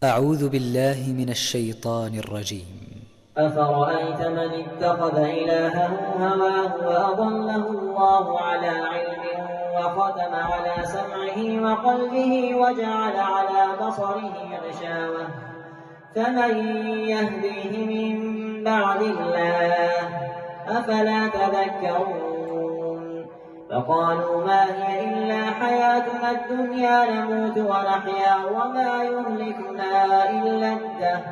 أعوذ بالله من الشيطان الرجيم. أفرأيت من اتخذ إلهه هواه وأضله الله على علم وختم على سمعه وقلبه وجعل على بصره غشاوة فمن يهديه من بعد الله أفلا تذكرون فقالوا ما هي إلا حياتنا الدنيا نموت ونحيا وما يهلكنا إلا الدهر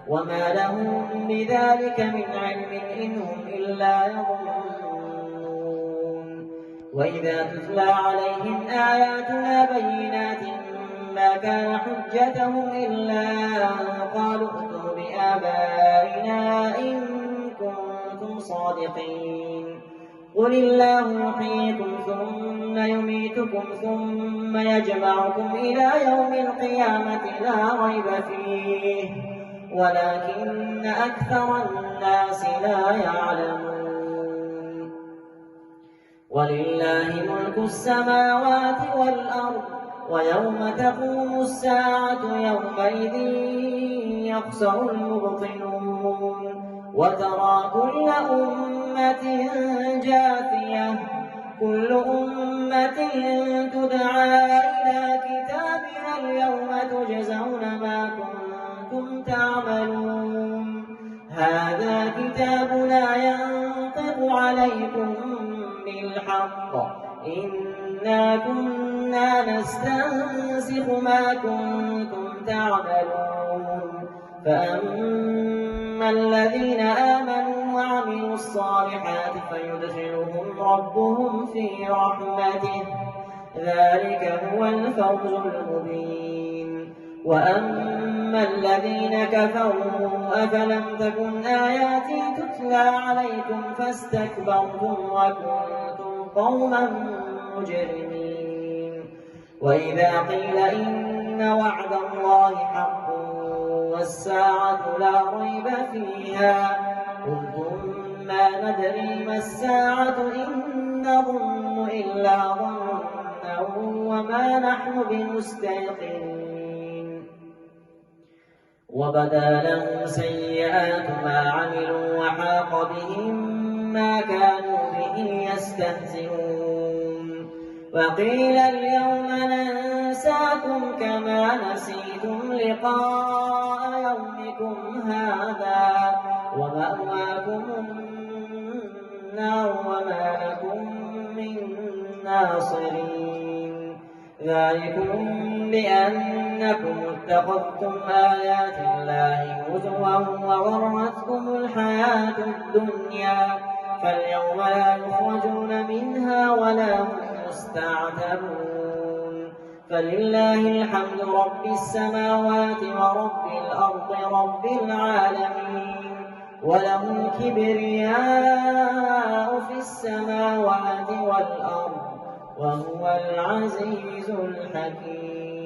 وما لهم بذلك من علم إن هم إلا يظنون وإذا تتلى عليهم آياتنا بينات ما كان حجتهم إلا أن قالوا ائتوا بآبائنا إن كنتم صادقين قل الله يحييكم ثم يميتكم ثم يجمعكم إلى يوم القيامة لا ريب فيه ولكن أكثر الناس لا يعلمون ولله ملك السماوات والأرض ويوم تقوم الساعة يومئذ يخسر المبطلون وترى كل أمة جاثية كل أمة تدعى إلى كتابها اليوم تجزون ما كنتم تعملون هذا كتابنا ينطق عليكم بالحق إنا كنا نستنسخ ما كنتم تعملون فأما الذين آمنوا وعملوا الصالحات فيدخلهم ربهم في رحمته ذلك هو الفوز المبين وأما الذين كفروا أفلم تكن آياتي تتلى عليكم فاستكبرتم وكنتم قوما مجرمين وإذا قيل إن وعد الله حق والساعة لا ريب فيها قلتم ما ندري ما الساعة إن نظن إلا ظنا وما نحن بمستيقنين وبدا لهم سيئات ما عملوا وحاق بهم ما كانوا به يستهزئون وقيل اليوم ننساكم كما نسيتم لقاء يومكم هذا ومأواكم النار وما لكم من ناصرين ذلكم بأنكم اتخذتم آيات الله هزوا وغرتكم الحياة الدنيا فاليوم لا يخرجون منها ولا هم يستعتبون فلله الحمد رب السماوات ورب الأرض رب العالمين وله الكبرياء في السماوات والأرض وهو العزيز الحكيم.